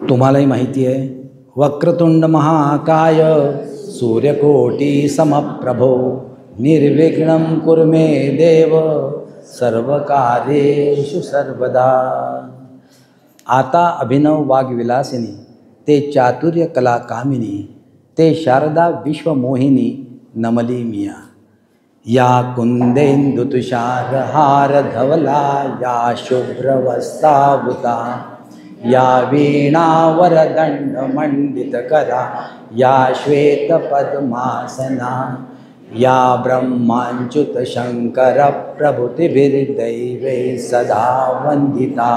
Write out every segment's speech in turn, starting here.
तुम्हालाही माहिती आहे, वक्रतुंड महाकाय सूर्यकोटी समप्रभो निर्विघ्नं कुरु मे देव सर्वकार्येषु सर्वदा. आता अभिनव वाग्विलासिनी ते चातुर्य कला कामिनी ते शारदा विश्वमोहिनी नमली मिया. या कुंदेन्दु तुषार हार धवला या शुभ्रवस्त्रावृता या वीणावरदंड मंडितकरा या श्वेत पद्मासना या ब्रह्माच्युत शंकर प्रभृतिभिर्दैवै सदा वंदिता.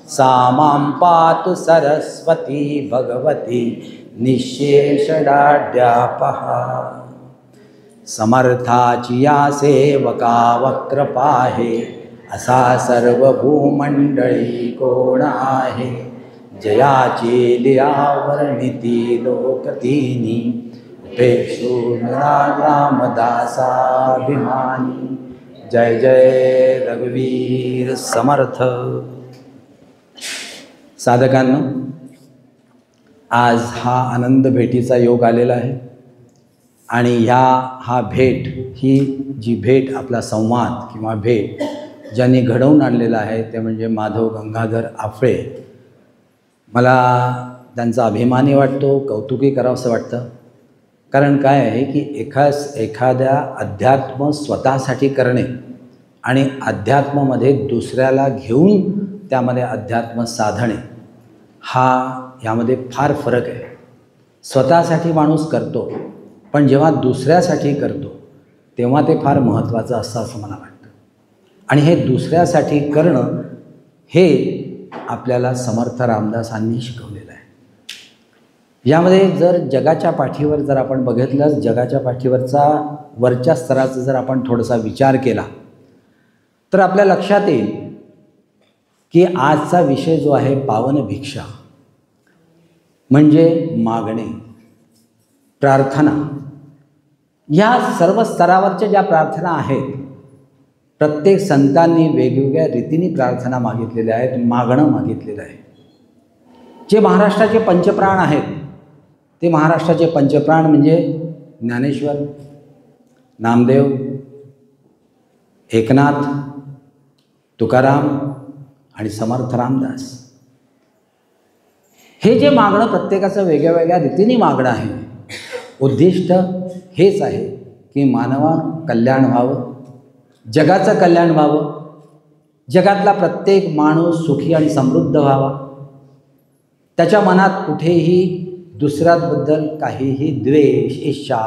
सा मां पातु सरस्वती भगवती निःशेषडाढ्यापहा. समर्थाची या सेवका वक्रपा आहे असा सर्व भूमंडळी कोण आहे. जयाची लिया वर्णिती लोकतिनी उपेक्षून रामदासाभिमानी. जय जय रघुवीर समर्थ. साधकांनो, आज हा आनंद भेटीचा योग आलेला आहे आणि हा भेट, ही जी भेट, आपला संवाद किंवा भेट ज्यांनी घडवून आणलेला आहे ते म्हणजे माधव गंगाधर आफळे. मला त्यांचा अभिमानी वाटतो, कौतुकी करावंसं वाटतं. कारण काय आहे की एखाद्या अध्यात्म स्वतःसाठी करणे आणि अध्यात्मामध्ये दुसऱ्याला घेऊन त्यामध्ये अध्यात्म साधणे, यामध्ये फार फरक आहे. स्वतःसाठी माणूस करतो, पण जेव्हा दुसऱ्यासाठी करतो तेव्हा ते फार महत्त्वाचं असतं असं मला वाटतं. आणि हे दुसऱ्यासाठी करणं हे आपल्याला समर्थ रामदासांनी शिकवलेलं आहे. यामध्ये जर जगाच्या पाठीवर जर आपण बघितलं, जगाच्या पाठीवरचा वरच्या स्तराचा जर आपण थोडासा विचार केला तर आपल्या लक्षात येईल की आजचा विषय जो आहे पावन भिक्षा, म्हणजे मागणे, प्रार्थना. या सर्व स्तरावरच्या ज्या प्रार्थना आहेत, प्रत्येक संतांनी वेगवेगळ्या रीतीने प्रार्थना मागितलेल्या आहेत, मागणं मागितलेलं आहे. जे महाराष्ट्राचे पंचप्राण आहेत, ते महाराष्ट्राचे पंचप्राण म्हणजे ज्ञानेश्वर, नामदेव, एकनाथ, तुकाराम आणि समर्थ रामदास. हे जे मागणं प्रत्येकाचं वेगळ्या वेगळ्या रीतीने मागणं आहे, उद्दिष्ट हेच आहे की मानवा कल्याण व्हावं, जगाचं कल्याण व्हावं, जगातला प्रत्येक माणूस सुखी आणि समृद्ध व्हावा, त्याच्या मनात कुठेही दुसऱ्याबद्दल काहीही द्वेष, इच्छा,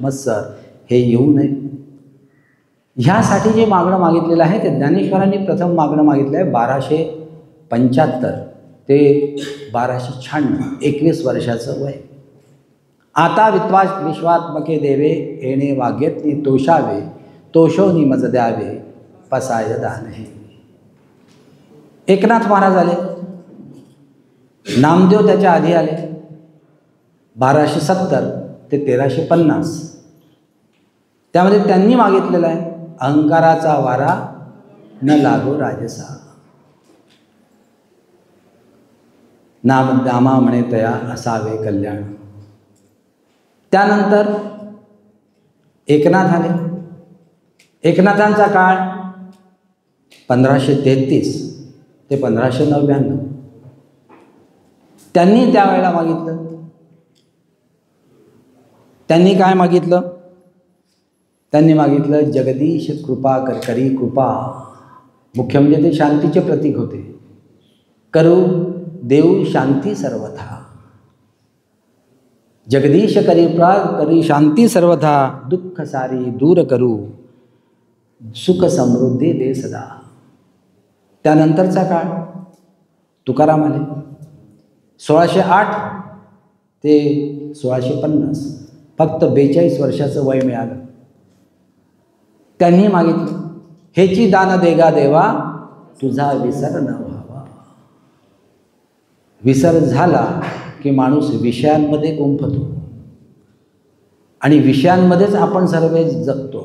मत्सर हे येऊ नये. ह्यासाठी जे मागणं मागितलेलं आहे ते ज्ञानेश्वरांनी प्रथम मागणं मागितलं आहे 1275 ते 1296, 21 वर्षाचं वय. आता विश्वात्मके देवे येणे वाग्यत्नी तोषावे, तोषोनी मज द्यावे पसाय दान हे. एकनाथ महाराज आले, नामदेव त्याच्या आधी आले 1270 ते 1350. त्यामध्ये त्यांनी मागितलेलं आहे अहंकाराचा वारा न लागो राजसा, नामा म्हणे तया असावे कल्याण. त्यानंतर एकनाथ आले. एकनाथांचा काळ 1533 ते 1599. त्यांनी त्यावेळेला मागितलं. त्यांनी काय मागितलं? त्यांनी मागितलं जगदीश कृपा कर, करी कृपा. मुख्य म्हणजे ते शांतीचे प्रतीक होते. करू देऊ शांती सर्वथा. जगदीश करी करी शांती सर्वथा, दुःख सारी दूर करू, सुख समृद्धी दे सदा. त्यानंतरचा काळ तुकाराम आले 1608 ते 1650. फक्त 42 वर्षाचं वय मिळालं. त्यांनी मागितलं हेची दान देगा देवा, तुझा विसर न व्हावा. विसर झाला की माणूस विषयांमध्ये गुंफतो. आणि विषयांमध्येच आपण सर्व जगतो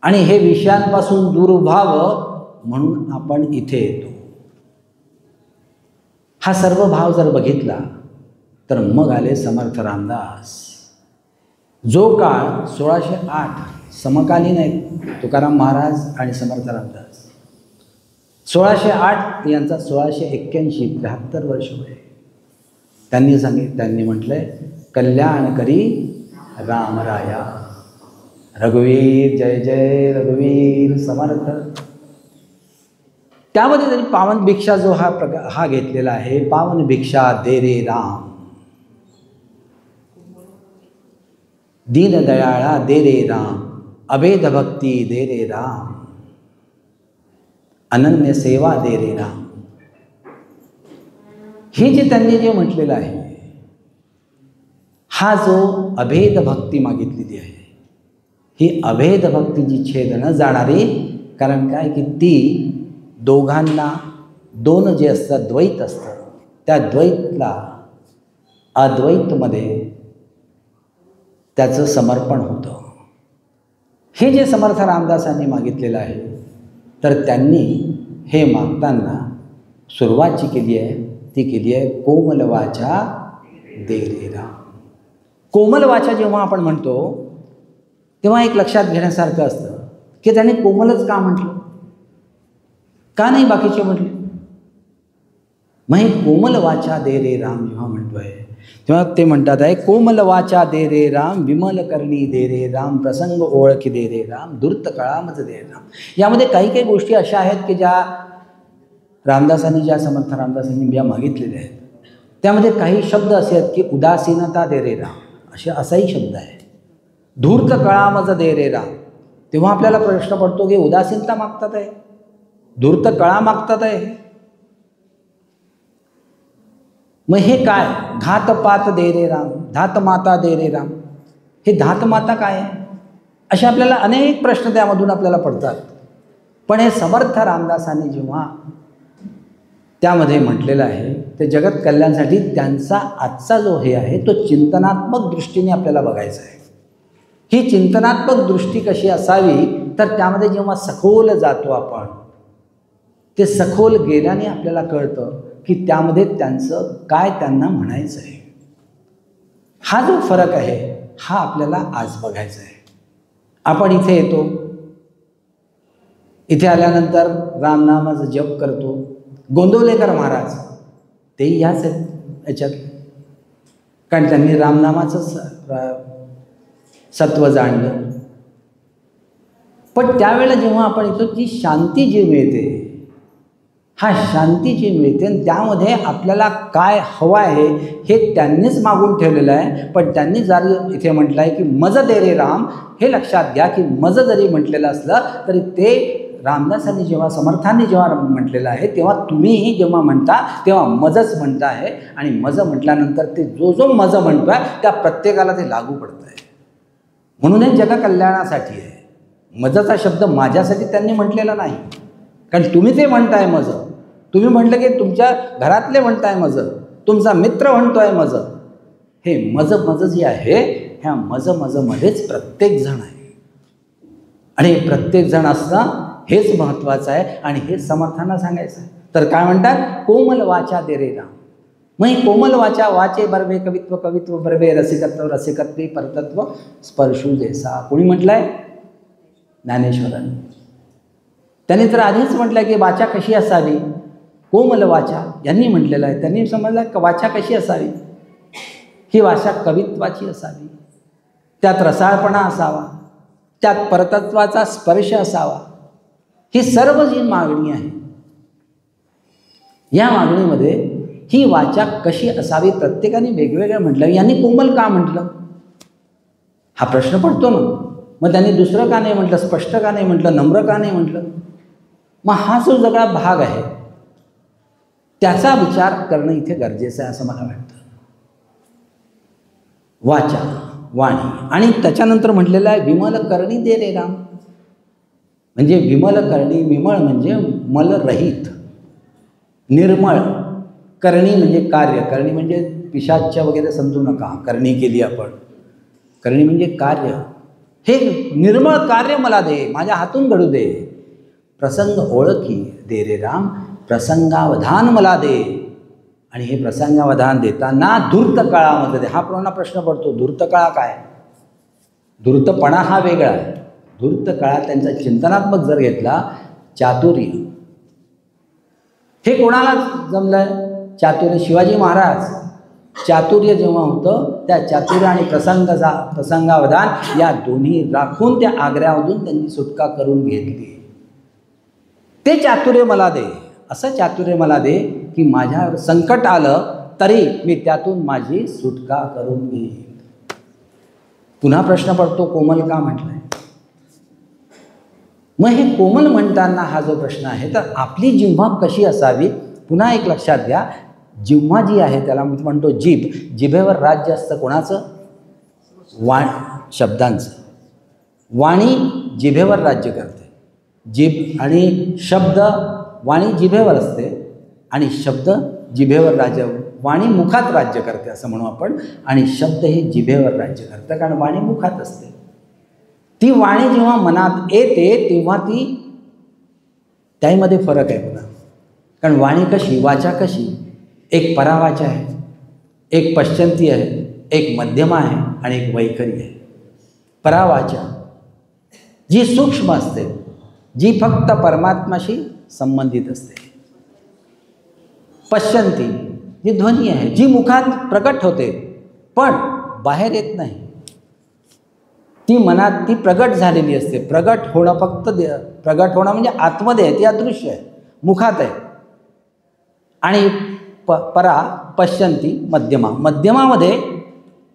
आणि हे विषयांपासून दूर व्हावं म्हणून आपण इथे येतो. हा सर्व भाव जर बघितला तर मग आले समर्थ रामदास. जो काळ 1608 समकालीन आहेत तुकाराम महाराज आणि समर्थ रामदास. 1608 यांचा 1681 73 वर्ष वय. त्यांनी म्हटलंय कल्याण करी रामराया. रघुवीर जय जय रघुवीर समर्थ. त्यामध्ये त्यांनी पावन भिक्षा जो हा घेतलेला आहे. पावन भिक्षा दे रे राम, दीन दयाळा दे रे राम, अभेद भक्ती दे रे राम, अनन्य सेवा दे रे राम. हे जे त्यांनी जे म्हटलेलं आहे, हा जो अभेद भक्ती मागितलेली आहे, ही अभेद भक्ती जी छेद न जाणारी. कारण काय की ती दोघांना दोन जे असतात द्वैत असतं त्या द्वैतला अद्वैतमध्ये त्याचं समर्पण होतं. हे जे समर्थ रामदासांनी मागितलेलं आहे तर त्यांनी हे मागताना सुरुवात जी केली आहे ती केली आहे कोमल वाचा दे रे राम. कोमल वाचा जेव्हा आपण म्हणतो तेव्हा एक लक्षात घेण्यासारखं असतं की त्याने कोमलच का म्हटलं, का नाही बाकीचे म्हटले. मग हे कोमल वाचा दे रे राम जेव्हा म्हणतोय तेव्हा ते म्हणतात आहे कोमल वाचा दे रे राम, विमल करणी दे रे राम, प्रसंग ओळख दे रे राम, धूर्त कळामच दे रे राम. यामध्ये काही काही गोष्टी अशा आहेत की ज्या रामदासांनी समर्थ रामदासांनी ज्या मागितलेल्या आहेत त्यामध्ये काही शब्द असे आहेत की उदासीनता दे रे राम असाही शब्द आहे. धूर्त कळामच दे रे राम. तेव्हा आपल्याला प्रश्न पडतो की उदासीनता मागतात आहे, धूर्त कळा मागतात आहे. मग हे काय. धातपात दे रे राम, धातमाता दे रे राम. हे धातमाता काय आहे असे आपल्याला अनेक प्रश्न त्यामधून आपल्याला पडतात. पण हे समर्थ रामदासांनी जेव्हा त्यामध्ये म्हटलेलं आहे ते जगत कल्याणासाठी त्यांचा आजचा जो हे आहे तो चिंतनात्मक दृष्टीने आपल्याला बघायचा आहे. ही चिंतनात्मक दृष्टी कशी असावी तर त्यामध्ये जेव्हा सखोल जातो आपण ते सखोल गेल्याने आपल्याला कळतं की त्यामध्ये त्यांचं काय त्यांना म्हणायचं आहे. हा जो फरक आहे हा आपल्याला आज बघायचा आहे. आपण इथे येतो, इथे आल्यानंतर रामनामाचा जप करतो. गोंदवलेकर महाराज तेही ह्याच याच्यात, कारण त्यांनी रामनामाचं सत्व जाणलं. पण त्यावेळेला जेव्हा आपण येतो ती शांती जी मिळते, हा शांती जी मिळते आणि त्यामध्ये आपल्याला काय हवं आहे हे त्यांनीच मागून ठेवलेलं आहे. पण त्यांनी जर इथे म्हटलं आहे की मज दे रे राम, हे लक्षात घ्या की मज जरी म्हटलेलं असलं तरी ते रामदासांनी जेव्हा समर्थांनी जेव्हा म्हटलेलं आहे तेव्हा तुम्हीही जेव्हा म्हणता तेव्हा मजच म्हणता आहे. आणि मज म्हटल्यानंतर ते जो मज म्हणतो आहे त्या प्रत्येकाला ते लागू पडतं आहे. म्हणून हे जगकल्याणासाठी आहे. मजचा शब्द माझ्यासाठी त्यांनी म्हटलेला नाही, कारण तुम्ही ते म्हणताय मज. तुम्ही म्हटलं की तुमच्या घरातले म्हणताय मज, तुमचा मित्र म्हणतोय मज. हे मज जी आहे ह्या मजमध्येच प्रत्येकजण आहे आणि प्रत्येकजण असणं हेच महत्त्वाचं आहे आणि हेच समर्थांना सांगायचं आहे. तर काय म्हणतात कोमल वाचा दे रे राम. मग कोमल वाचा वाचे बरवे कवित्व कवित्व बरवे रसिकत्व रसिकत्वे परतत्व स्पर्शू जैसा. कोणी म्हटलंय ज्ञानेश्वरांनी. त्यांनी तर आधीच म्हटलं की वाचा कशी असावी, कोमल वाचा यांनी म्हटलेलं आहे. त्यांनी समजलं की वाचा कशी असावी, ही वाचा कवित्वाची असावी, त्यात रसाळपणा असावा, त्यात परतत्वाचा स्पर्श असावा. ही सर्व जी मागणी आहे या मागणीमध्ये ही वाचा कशी असावी प्रत्येकाने वेगवेगळं म्हटलं. यांनी कोमल का म्हटलं हा प्रश्न पडतो ना. मग त्यांनी दुसरं का नाही म्हटलं, स्पष्ट का नाही म्हटलं, नम्र का नाही म्हटलं. मग हा जो सगळा भाग आहे त्याचा विचार करणं इथे गरजेचं आहे असं मला वाटतं. वाचा वाणी आणि त्याच्यानंतर म्हटलेलं आहे विमल करणी दे रे राम. म्हणजे विमल करणी, विमळ म्हणजे मलरहित, निर्मळ. करणी म्हणजे कार्य, करणी म्हणजे पिशाच्य वगैरे समजू नका, करणी केली आपण. करणी म्हणजे कार्य, हे निर्मळ कार्य मला दे, माझ्या हातून घडू दे. प्रसंग ओळखी दे रे राम, प्रसंगावधान मला दे. आणि हे प्रसंगावधान देताना धूर्त काळामध्ये दे. हा पुन्हा प्रश्न पडतो, धूर्त काळा काय? धूर्तपणा हा वेगळा आहे. धूर्त काळात त्यांचा चिंतनात्मक जर घेतला, चातुर्य, हे कोणाला जमलंय? चातुर्य शिवाजी महाराज. चातुर्य जेव्हा होतं, त्या चातुर्य आणि प्रसंगावधान या दोन्ही राखून त्या आग्र्यामधून त्यांनी सुटका करून घेतली. ते चातुर्य मला दे, असं चातुर्य मला दे की माझ्यावर संकट आलं तरी मी त्यातून माझी सुटका करून घेईन. पुन्हा प्रश्न पडतो, कोमल का म्हटलंय? मग हे कोमल म्हणताना हा जो प्रश्न आहे, तर आपली जिव्हा कशी असावी? पुन्हा एक लक्षात घ्या, जिव्हा जी आहे त्याला म्हणतो जीभ. जिभेवर राज्य असतं कोणाचं? शब्दांचं. वाणी जिभेवर राज्य करते. जीभ आणि शब्द, वाणी जिभेवर असते आणि शब्द जिभेवर राज्य, वाणी मुखात राज्य करते असं म्हणू आपण, आणि शब्द हे जिभेवर राज्य करतं, कारण वाणी मुखात असते. ती वाणी जेव्हा मनात येते तेव्हा ती, त्यामध्ये फरक आहे पुन्हा. कारण वाणी कशी, वाचा कशी, एक परावाचा आहे, एक पश्चंती आहे, एक मध्यमा आहे आणि एक वैखरी आहे. परावाचा जी सूक्ष्म असते, जी फक्त परमात्माशी संबंधित असते. पश्चंती जी ध्वनी आहे, जी मुखात प्रकट होते पण बाहेर येत नाही. ती मनात ती प्रगट झालेली असते. प्रगट होणं फक्त प्रगट होणं म्हणजे आतमध्ये आहे, ती अदृश्य आहे, मुखात आहे. आणि परा पश्चंती मध्यमा, मध्यमामध्ये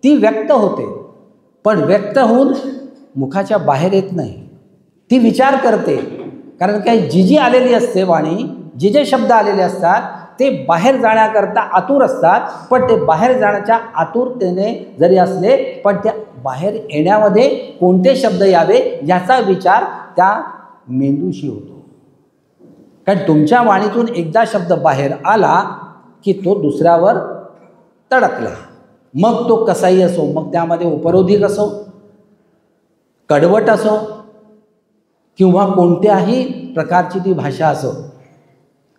ती व्यक्त होते पण व्यक्त होऊन मुखाच्या बाहेर येत नाही. ती विचार करते, कारण काय, जी जी आलेली असते वाणी, जे जे शब्द आलेले असतात ते बाहेर जाण्याकरता आतुर असतात, पण ते बाहेर जाण्याच्या आतुरतेने जरी असले पण त्या बाहेर येण्यामध्ये कोणते शब्द यावे याचा विचार त्या मेंदूशी होतो. कारण तुमच्या वाणीतून एकदा शब्द बाहेर आला की तो दुसऱ्यावर तडकला, मग तो कसाही असो, मग त्यामध्ये उपरोधिक असो, कडवट असो किंवा कोणत्याही प्रकारची ती भाषा असो,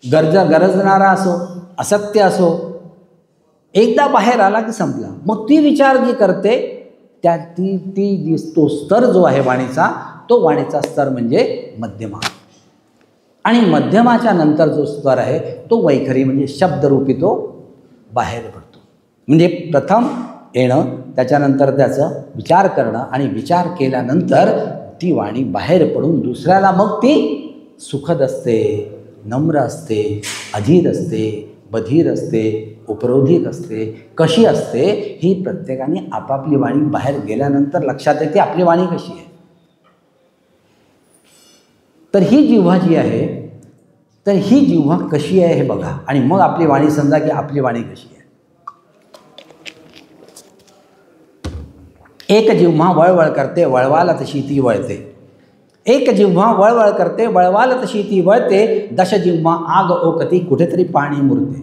गरजणारा असो, असत्य असो, एकदा बाहेर आला की संपला. मग ती विचार जी करते त्या तो स्तर जो आहे वाणीचा, तो वाणीचा स्तर म्हणजे मध्यमा. आणि मध्यमाच्या नंतर जो स्तर आहे तो वैखरी, म्हणजे शब्दरूपी तो बाहेर पडतो. म्हणजे प्रथम येणं, त्याच्यानंतर त्याचं विचार करणं, आणि विचार केल्यानंतर ती वाणी बाहेर पडून दुसऱ्याला मग ती सुखद असते, नम्र असते, अधीर असते, बधीर असते, उपरोधिक असते. कशी असते ही प्रत्येकाने आपापली वाणी बाहेर गेल्यानंतर लक्षात येते आपली वाणी कशी आहे. तर ही जिव्हा जी आहे, तर ही जिव्हा कशी आहे हे बघा, आणि मग आपली वाणी समजा की आपली वाणी कशी आहे. एक जिव्हा वळवळ करते, वळवाल तशी ती वळते. एक जिव्हा वळवळ करते, वळवाल तशी ती वळते. दश जिव्हा आग ओकती, कुठेतरी पाणी मुरते.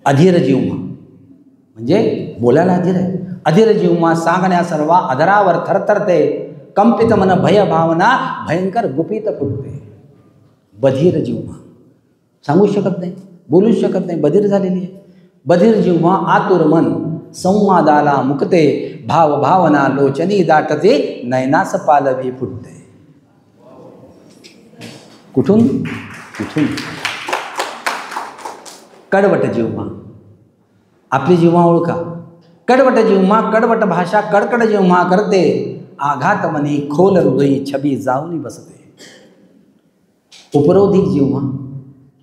अधीर जिव्हा म्हणजे बोलायला अधीर आहे. अधीर जिव्हा सांगण्या सर्वा अधरावर थरथरते. कंपित मन भय भावना, भयंकर गुपित फुटते. बधीर जिव्हा सांगूच शकत नाही, बोलूच शकत नाही, बधीर झालेली आहे. बधीर जिव्हा आतुर मन, संवादाला मुकते. भाव भावना लोचनी दाटते, नयनास पालवी फुटते. कुठून कुठून? कडवट जिव्हा, आपली जिव्हा ओळखा. कडवट जिव्हा, कडवट भाषा, कडकड जिव्हा करते. आघात मनी खोल हृदयी, छबी जाऊनी बसते. उपरोधिक जिव्हा,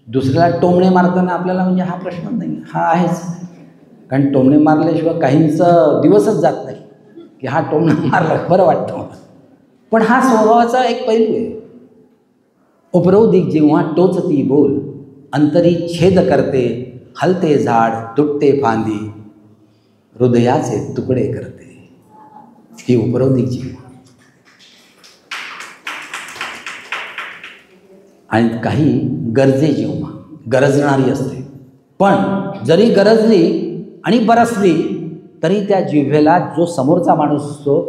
दुसऱ्याला टोमणे मारताना आपल्याला म्हणजे हा प्रश्न नाही, हा आहेच. कारण टोमणे मारल्याशिवाय काहींचं दिवसच जात नाही की हा टोमणा मारला बरं वाटतं मला, पण हा स्वभावाचा एक पैलू आहे. उपरोधिक जिव्हा टोचती बोल, अंतरी छेद करते. हलते झाड, तुटते फांदी, हृदयाचे तुकडे करते. ही उपरोधिक जिव्हा. आणि काही गरजे जिव्हा, गरजणारी असते, पण जरी गरजली आणि बरसली तरी त्या जिव्हेला जो समोरचा माणूस असतो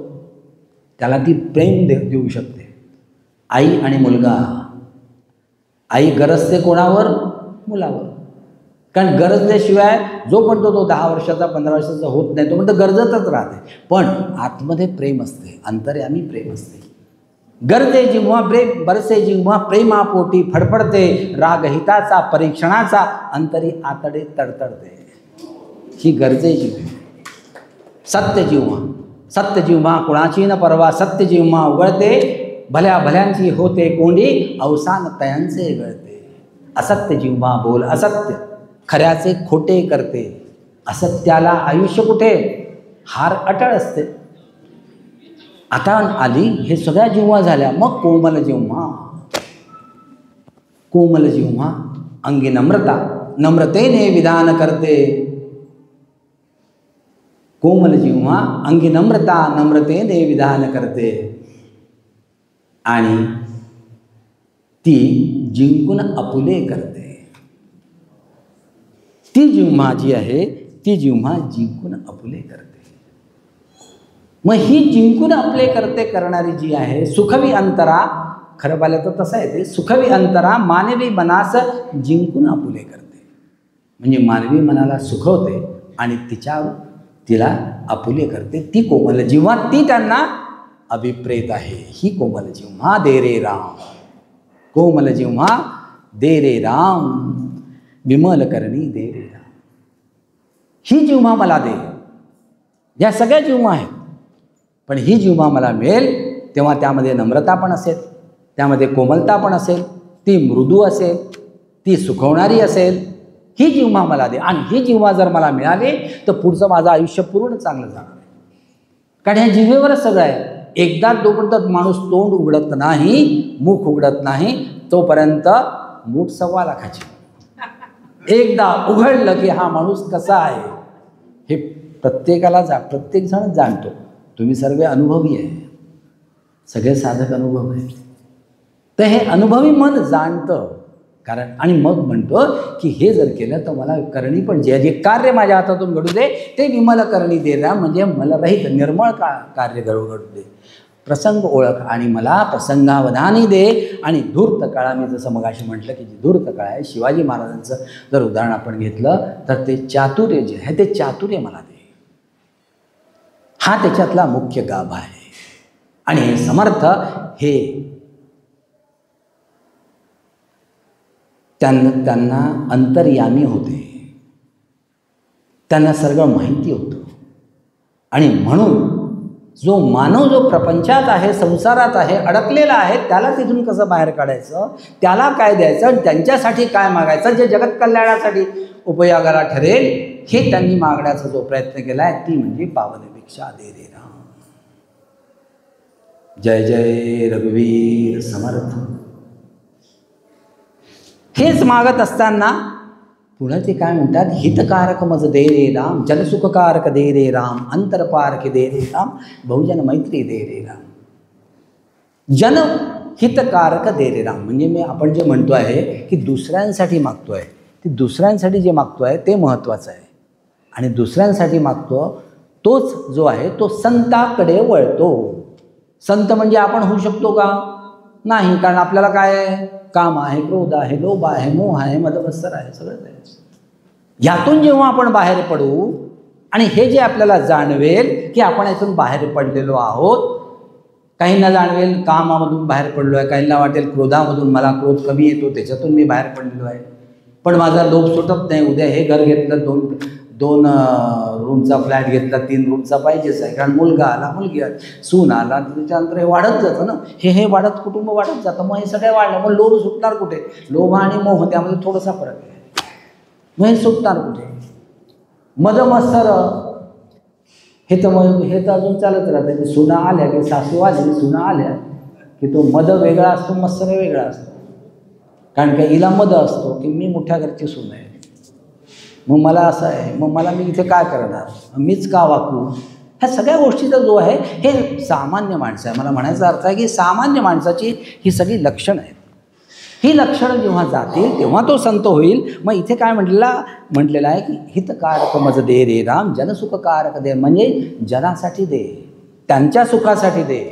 त्याला ती प्रेम देऊ शकते. आई आणि मुलगा, आई गरजते कोणावर? मुलावर. कारण गरजल्याशिवाय जोपर्यंत तो 10 वर्षाचा 15 वर्षाचा होत नाही तो म्हणतो गरजतच राहते. पण आतमध्ये प्रेम असते, अंतर्यामी प्रेम असते. गरजे जिव्हा बरसे जिव्हा प्रेमापोटी फडफडते, रागहिताचा परीक्षणाचा अंतरी आतडे तडतडते. ही गरजे जिव्हा. सत्य जिव्हा कुणाची न परवा, सत्य जिव्हा उघडते भल्या भल्यांची होते कोंडी, अवसान तयांचे गळते. असत्य जिव्हा बोल असत्य, खऱ्याचे खोटे करते. असत्याला आयुष्य कुठे? हार अटळ असते. आता आली हे सगळ्या जिव्हा झाल्या. मग कोमल जिव्हा अंगी नम्रता, नम्रतेने विधान करते. कोमल जिव्हा अंगी नम्रता, नम्रतेने विधान करते. आणि ती जिंकून आपुले करते. ती जिव्हा जी आहे ती जिव्हा जिंकून आपुले करते. मग ही जिंकून आपले करणारी जी आहे सुखवी अंतरा, खरं पाहिलं तर तसं आहे ते, सुखवी अंतरा मानवी मनास जिंकून आपुले करते. म्हणजे मानवी मनाला सुखवते आणि तिला आपुले करते. ती कोमल जिव्हा, ती त्यांना अभिप्रेत आहे. ही कोमल जिव्हा दे रे राम, कोमल जिव्हा दे रे राम, विमल करणी दे रे राम. ही जिव्हा मला दे. या सगळ्या जिव्हा आहेत, पण ही जिव्हा मला मिळेल तेव्हा त्यामध्ये नम्रता पण असेल, त्यामध्ये कोमलता पण असेल, ती मृदू असेल, ती सुखवणारी असेल. ही जिव्हा मला दे. आणि ही जिव्हा जर मला मिळाली तर पुढचं माझं आयुष्य पूर्ण चांगलं जाणार आहे. कारण ह्या जिव्हेवरच सगळं आहे. एकदा जोपर्यंत माणूस तोंड उघडत नाही, मुख उघडत नाही, तोपर्यंत मूठ 1.25 लाखाची. एकदा उघडलं की हा माणूस कसा आहे हे प्रत्येकजण जाणतो. तुम्ही सर्व अनुभवी आहे, सगळे साधक अनुभव आहे. तर हे अनुभवी मन जाणतं. कारण आणि मग म्हणतो की हे जर केलं तर मला करणी पण जे कार्य माझ्या हातातून घडू दे ते विमल करणी दे ना, म्हणजे मला रहित निर्मळ कार्य घडू दे. प्रसंग ओळख आणि मला प्रसंगावधानी दे. आणि धूर्त काळा, मी जसं मगाशी म्हटलं की जी धूर्त काळ आहे, शिवाजी महाराजांचं जर उदाहरण आपण घेतलं तर ते चातुर्य जे आहे ते चातुर्य मला दे. हा त्याच्यातला मुख्य गाभा आहे. आणि समर्थ हे त्यांना अंतर्यामी होते, त्यांना सगळं माहिती होतं. आणि म्हणून जो मानव जो प्रपंचात आहे, संसारात आहे, अडकलेला आहे, त्याला तिथून कसं बाहेर काढायचं, त्याला काय द्यायचं, त्यांच्यासाठी काय मागायचं जे जगत कल्याणासाठी उपयोगाला ठरेल, हे त्यांनी मागण्याचा जो प्रयत्न केला आहे ती म्हणजे पावन भिक्षा दे रे राम. जय जय रघुवीर समर्थ. हेच मागत असताना पुढे ते काय म्हणतात, हितकारक मज दे रे राम, जनसुखकारक दे रे राम, अंतरपारक दे रे राम, बहुजन मैत्री दे रे राम. जन हितकारक दे रे राम म्हणजे आपण जे म्हणतो आहे की दुसऱ्यांसाठी मागतो आहे, ती दुसऱ्यांसाठी जे मागतो आहे ते महत्त्वाचं आहे. आणि दुसऱ्यांसाठी मागतो तोच जो आहे तो संताकडे वळतो. संत म्हणजे आपण होऊ शकतो का? नाही. कारण आपल्याला काय आहे? काम आहे, क्रोध आहे, लोभ आहे, मोह आहे, मदमत्सर आहे, सगळंच आहे. यातून जेव्हा आपण बाहेर पडू आणि हे जे आपल्याला जाणवेल की आपण यातून बाहेर पडलेलो आहोत, काहींना जाणवेल कामामधून बाहेर पडलो आहे, काहींना वाटेल क्रोधामधून मला क्रोध कमी येतो त्याच्यातून मी बाहेर पडलेलो आहे, पण माझा लोभ सुटत नाही. उद्या हे घर घेतलं, दोन रूमचा फ्लॅट घेतला, 3 रूमचा पाहिजेच आहे. कारण मुलगा आला, मुलगी आली, सून आला, त्याच्यानंतर हे वाढत जातं ना, हे वाढत कुटुंब वाढत जातं. मग हे सगळं वाढलं, मग लोभ सुटणार कुठे? लोभ आणि मोह त्यामध्ये थोडासा फरक आहे. मग हे सुटणार कुठे? मद मत्सर हे तर अजून चालत राहतं. सुना आल्या की सासू आली, सुना आल्या की तो मद वेगळा असतो, मत्सर वेगळा असतो. कारण का हिला मद असतो की मी मोठ्या घरची सून आहे, मग मला असं आहे, मग मी इथे काय करणार, मीच का वाकू. ह्या सगळ्या गोष्टीचा जो आहे हे सामान्य माणसं आहे. मला म्हणायचा अर्थ आहे की सामान्य माणसाची ही सगळी लक्षणं आहेत. ही लक्षणं जेव्हा जातील तेव्हा तो संत होईल. मग इथे काय म्हटलेलं आहे की हितकारक मज दे रे राम, जनसुखकारक दे, म्हणजे जनासाठी दे, त्यांच्या सुखासाठी दे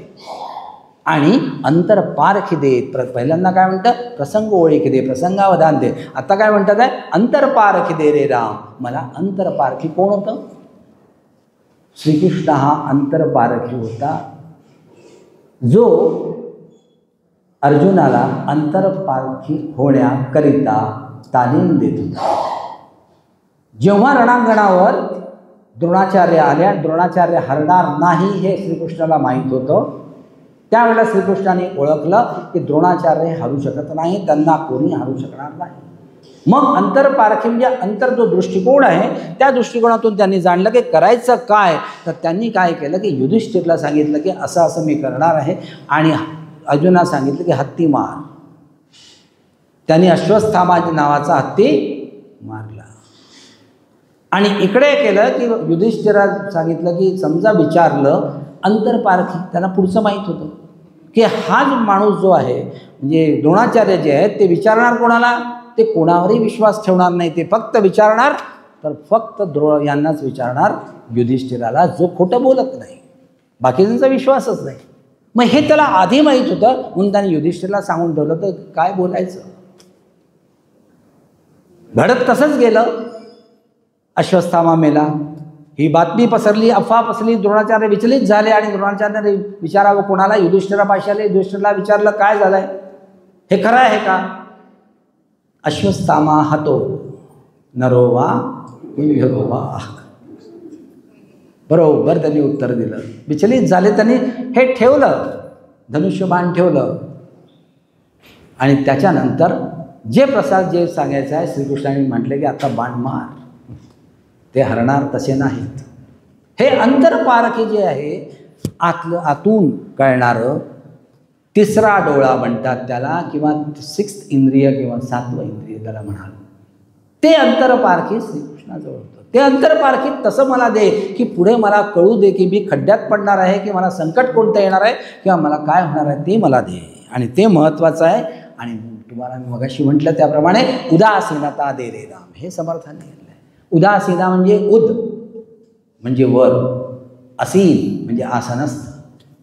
आणि अंतरपारखी दे. पहिल्यांदा काय म्हणतं, प्रसंग ओळखी दे, प्रसंगावधान दे. आता काय म्हणतात आहे, अंतरपारखी दे रे राम. मला अंतरपारखी कोण होतं? श्रीकृष्ण हा अंतरपारखी होता, जो अर्जुनाला अंतरपारखी होण्याकरिता तालीम देत होता. जेव्हा रणांगणावर द्रोणाचार्य आले, द्रोणाचार्य हरणार नाही हे श्रीकृष्णाला माहीत होतं, त्यावेळेला श्रीकृष्णाने ओळखलं की द्रोणाचार्य हरू शकत नाही, त्यांना कोणी हरू शकणार नाही. मग अंतरपारखी म्हणजे अंतर जो दृष्टिकोन आहे त्या दृष्टिकोनातून त्यांनी जाणलं की करायचं काय. तर त्यांनी काय केलं की युधिष्ठिरला सांगितलं की असं असं मी करणार आहे, आणि अर्जुनाला सांगितलं की हत्ती मार. त्यांनी अश्वत्थामा नावाचा हत्ती मारला. आणि इकडे केलं की युधिष्ठिरा सांगितलं की समजा विचारलं अंतरपारखी, त्यांना पुढचं माहीत होतं की हा जो माणूस जो आहे म्हणजे द्रोणाचार्य जे आहेत ते विचारणार कोणाला, ते कोणावरही विश्वास ठेवणार नाही, ते फक्त विचारणार तर फक्त यांनाच विचारणार, युधिष्ठिराला, जो खोटं बोलत नाही, बाकीच्यांचा विश्वासच नाही. मग हे त्याला आधी माहीत होतं म्हणून त्याने युधिष्ठिरला सांगून ठेवलं तर काय बोलायचं. घडत तसंच गेलं. अश्वत्थामा मेला, ही बातमी पसरली, अफवा पसरली, द्रोणाचार्य विचलित झाले आणि द्रोणाचार्याने विचारावं कोणाला, युधिष्ठिरापाशी आले. युधिष्ठिरला विचारलं काय झालंय, हे खरं आहे का? अश्वत्थामा हतो नरो वा कुंजरो वा, बरोबर त्यांनी उत्तर दिलं. विचलित झाले, त्यांनी हे ठेवलं, धनुष्यबाण ठेवलं. आणि त्याच्यानंतर जे प्रसाद जे सांगायचं आहे श्रीकृष्णाने म्हटले की आता बाण मार, ते हरणार तसे नाहीत. हे अंतरपारखी जे आहे, आतून कळणारं तिसरा डोळा म्हणतात त्याला, किंवा 6th इंद्रिय किंवा 7वं इंद्रिय त्याला म्हणाल, ते अंतरपारखी श्रीकृष्णाजवळ होतं. ते अंतरपारखी तसं मला दे की पुढे मला कळू दे की मी खड्ड्यात पडणार आहे की मला संकट कोणतं येणार आहे किंवा मला काय होणार आहे, ते मला दे. आणि ते महत्त्वाचं आहे. आणि तुम्हाला मी मगाशी म्हटलं त्याप्रमाणे उदासीनता दे रे राम, हे समर्थाने घेतलं आहे. उदासीना म्हणजे उद म्हणजे वर, असीन म्हणजे आसनस्थ.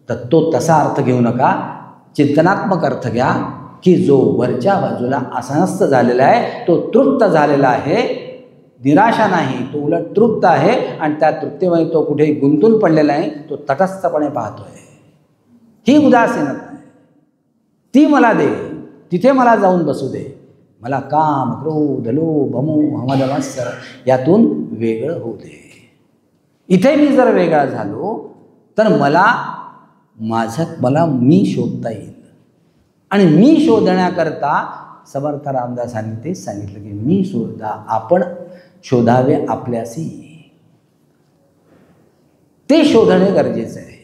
तर तो तसा अर्थ घेऊ नका, चिंतनात्मक अर्थ घ्या की जो वरच्या बाजूला आसनस्थ झालेला आहे तो तृप्त झालेला आहे, निराशा नाही, तो उलट तृप्त आहे. आणि त्या तृप्तीमध्ये तो कुठेही गुंतून पडलेला आहे, तो तटस्थपणे पाहतोय. ही उदासीनता आहे, ती मला दे, तिथे मला जाऊन बसू दे. मला काम, क्रोध, लोभ, मोह, मद, मत्सर यातून वेगळं होऊ दे. इथे मी जर वेगळा झालो तर मला मी शोधता येईल. आणि मी शोधण्याकरता समर्थ रामदासांनी तेच सांगितलं की मी शोधा, आपण शोधावे आपल्यासी. ते शोधणे गरजेचं आहे.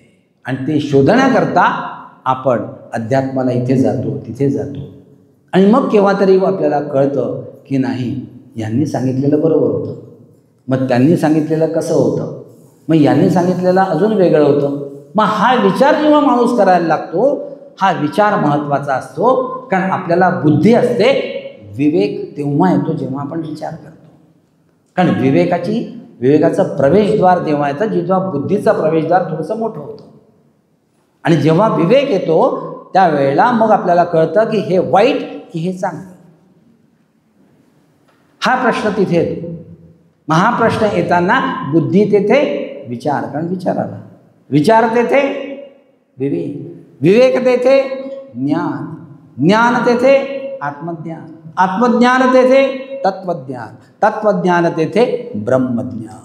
आणि ते शोधण्याकरता आपण अध्यात्माला इथे जातो, तिथे जातो. आणि मग केव्हा तरी आपल्याला कळतं की नाही, यांनी सांगितलेलं बरोबर होतं. मग त्यांनी सांगितलेलं कसं होतं, मग यांनी सांगितलेलं अजून वेगळं होतं. मग हा विचार जेव्हा माणूस करायला लागतो, हा विचार महत्त्वाचा असतो. कारण आपल्याला बुद्धी असते, विवेक तेव्हा येतो जेव्हा आपण विचार करतो. कारण विवेकाचं प्रवेशद्वार तेव्हा येतं जेव्हा बुद्धीचा प्रवेशद्वार थोडंसं मोठं होतं. आणि जेव्हा विवेक येतो त्यावेळेला मग आपल्याला कळतं की हे वाईट की हे चांगलं. हा प्रश्न तिथे येतो. मग हा प्रश्न येताना बुद्धी तेथे विचार, कारण विचार आला, विचार तेथे विवेक, विवेक तेथे ज्ञान, ज्ञान तेथे आत्मज्ञान, आत्मज्ञान तेथे तत्वज्ञान, तत्वज्ञान तेथे ब्रह्मज्ञान.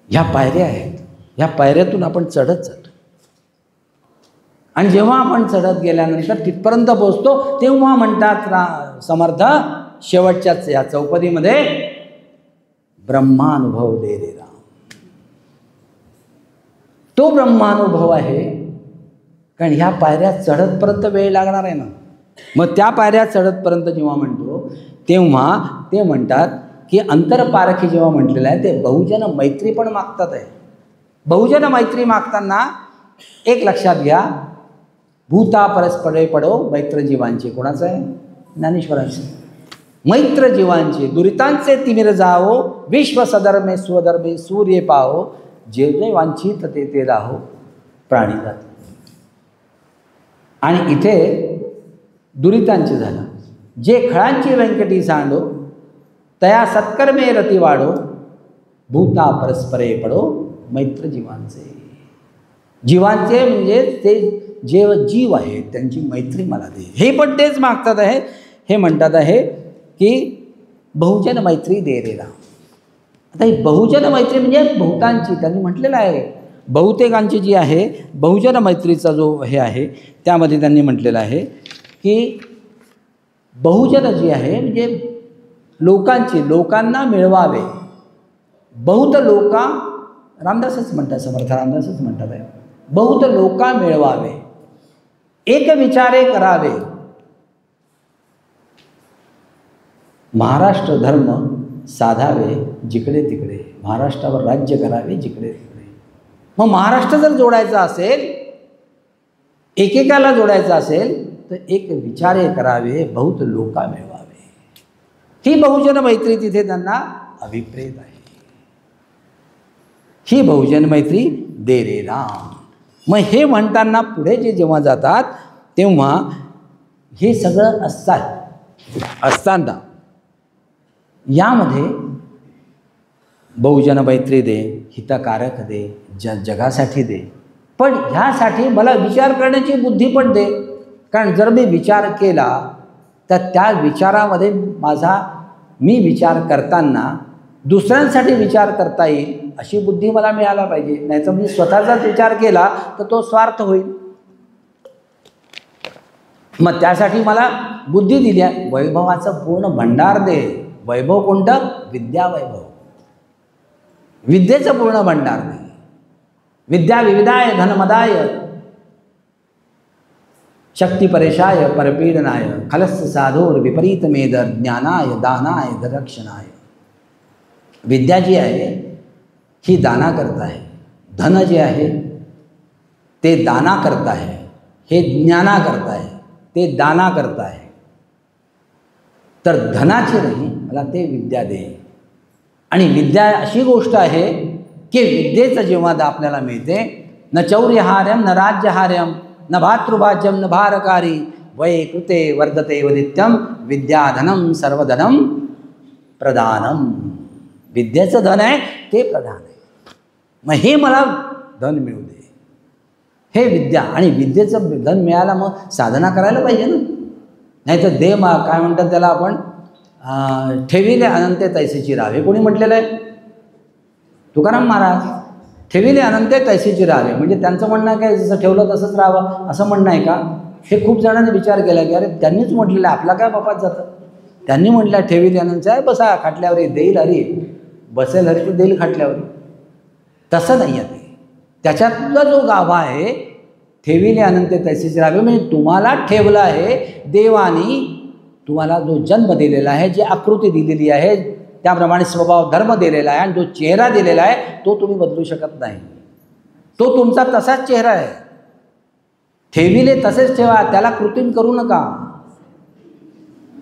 ह्या पायऱ्या आहेत. ह्या पायऱ्यातून आपण चढत जातो. आणि जेव्हा आपण चढत गेल्यानंतर तिथपर्यंत पोहोचतो तेव्हा म्हणतात समर्थ शेवटच्याच या चौपदीमध्ये, ब्रह्मानुभव दे रे राम. तो ब्रह्मानुभव आहे. कारण ह्या पायऱ्या चढतपर्यंत वेळ लागणार आहे ना. मग त्या पायऱ्या चढतपर्यंत जेव्हा म्हणतो तेव्हा ते म्हणतात की अंतरपारखी जेव्हा म्हटलेलं आहे ते बहुजन मैत्री पण मागतात आहे. बहुजन मैत्री मागताना एक लक्षात घ्या, भूता परस्परे पडो मैत्र जीवांचे. कोणाचं आहे? ज्ञानेश्वरांचे. मैत्र जीवांचे दुरितांचे तिमिर जाओ, विश्व सधर्मे स्वधर्मे सूर्य पाहो, जे जे वांछित ते राहो प्राणी जात. आणि इथे दुरितांचे झालं. जे खळांची व्यंकटी सांडो, तया सत्कर्मे रती वाढो, भूता परस्परे पडो मैत्र जीवांचे. जीवांचे म्हणजे ते जे जीव आहेत त्यांची मैत्री मला दे. हे पण तेच मागतात आहे. हे म्हणतात आहे की बहुजन मैत्री दे रे राम. आता ही बहुजन मैत्री म्हणजे बहुतांची, त्यांनी म्हटलेलं आहे बहुतेकांची जी आहे बहुजन मैत्रीचा जो हे आहे त्यामध्ये त्यांनी म्हटलेलं आहे की बहुजन जी आहे म्हणजे लोकांची, लोकांना मिळवावे. बहुत लोका, रामदासच म्हणतात, समर्थ रामदासच म्हणतात आहे, बहुत लोका मिळवावे, एक विचारे करावे, महाराष्ट्र धर्म साधावे जिकडे तिकडे, महाराष्ट्रावर राज्य करावे जिकडे तिकडे. मग महाराष्ट्र जर जोडायचा असेल, एकेकाला जोडायचं असेल तर एक विचारे करावे, बहुत लोका मिळवावे. ही बहुजन मैत्री तिथे त्यांना अभिप्रेत आहे. ही बहुजन मैत्री दे रे राम. मग हे म्हणताना पुढे जेव्हा जातात तेव्हा हे सगळं असताना यामध्ये बहुजन मैत्री दे, हितकारक दे, जगासाठी दे, पण ह्यासाठी मला विचार करण्याची बुद्धी पण दे. कारण जर मी विचार केला तर त्या विचारामध्ये मी विचार करताना दुसऱ्यांसाठी विचार करता येईल अशी बुद्धी मला मिळायला पाहिजे. नाही तर मी स्वतःचाच विचार केला तर तो स्वार्थ होईल. मग त्यासाठी मला बुद्धी दिली आहे. वैभवाचं पूर्ण भंडार दे. वैभव कोणतं? विद्या वैभव. विद्येचं पूर्ण भंडार दे. विद्या विविधाय धनमदाय शक्ती परेशाय परपीडनाय खलस्य साधोर विपरीत मेदर ज्ञानाय दानाय दरक्षणाय. विद्या जी आहे ही दाना करता आहे. धन जे आहे ते दाना करता आहे. हे ज्ञाना करता आहे, ते दाना करता आहे. तर धनाची नाही, मला ते विद्या दे. आणि विद्या अशी गोष्ट आहे की विद्येचं जेव्हा आपल्याला मिळते, न चौर्यहार्यम न राज्यहार्यम न भातृभाज्यम न भारकारी वै कृते वर्धते वदित्यम विद्याधनम सर्वधनम प्रदानम. विद्याचं धन आहे ते प्रधान आहे. मग हे मला धन मिळू दे, हे विद्या. आणि विद्येचं धन मिळायला मग साधना करायला पाहिजे ना. नाही तर दे काय म्हणतात त्याला आपण, ठेविले अनंते तैसेची राहावे. कोणी म्हटलेलं आहे? तुकाराम महाराज. ठेविले अनंते तैसेची राहावे म्हणजे त्यांचं म्हणणं काय, जसं ठेवलं तसंच राहावं असं म्हणणं आहे का? हे खूप जणांनी विचार केला की अरे त्यांनीच म्हटलेलं आहे, आपला काय बापात जातं. त्यांनी म्हटलं ठेविले अनंत आहे, बसा खाटल्यावर देईल हरी, बसेल हरी तर देईल खाटल्यावर. तसं नाही आहे ते. त्याच्यातला जो गाभा आहे ठेविले अनंत तैसेची राहावे म्हणजे तुम्हाला ठेवलं आहे देवानी, तुम्हाला जो जन्म दिलेला आहे, जी आकृती दिलेली आहे, त्याप्रमाणे स्वभाव धर्म दिलेला आहे आणि जो चेहरा दिलेला आहे तो तुम्ही बदलू शकत नाही. तो तुमचा तसाच चेहरा आहे. ठेविले तसेच ठेवा, त्याला कृत्रिम करू नका.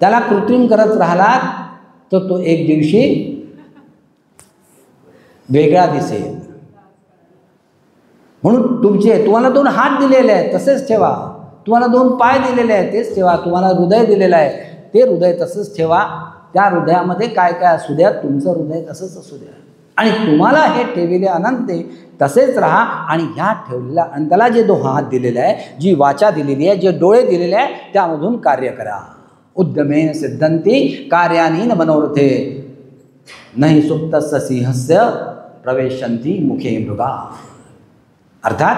त्याला कृत्रिम करत राहिलात तर तो एक दिवशी वेगळा दिसेल. म्हणून तुम्हाला 2 हात दिलेले आहेत तसेच ठेवा, तुम्हाला 2 पाय दिलेले आहेत तेच ठेवा, तुम्हाला हृदय दिलेलं आहे ते हृदय तसंच ठेवा. त्या हृदयामध्ये काय काय असू द्या, तुमचं हृदय तसंच असू द्या. आणि तुम्हाला हे ठेविले अनंते तसेच राहा. आणि ह्या ठेवलेल्या अनंताला जे 2 हात दिलेले आहे, जी वाचा दिलेली आहे, जे डोळे दिलेले आहे, त्यामधून कार्य करा. उद्यमेन सिद्धंती कार्यानी न मनोरथे नाही सुप्तस्य सिंहस्य प्रवेशंती मुखे मृगा. अर्थात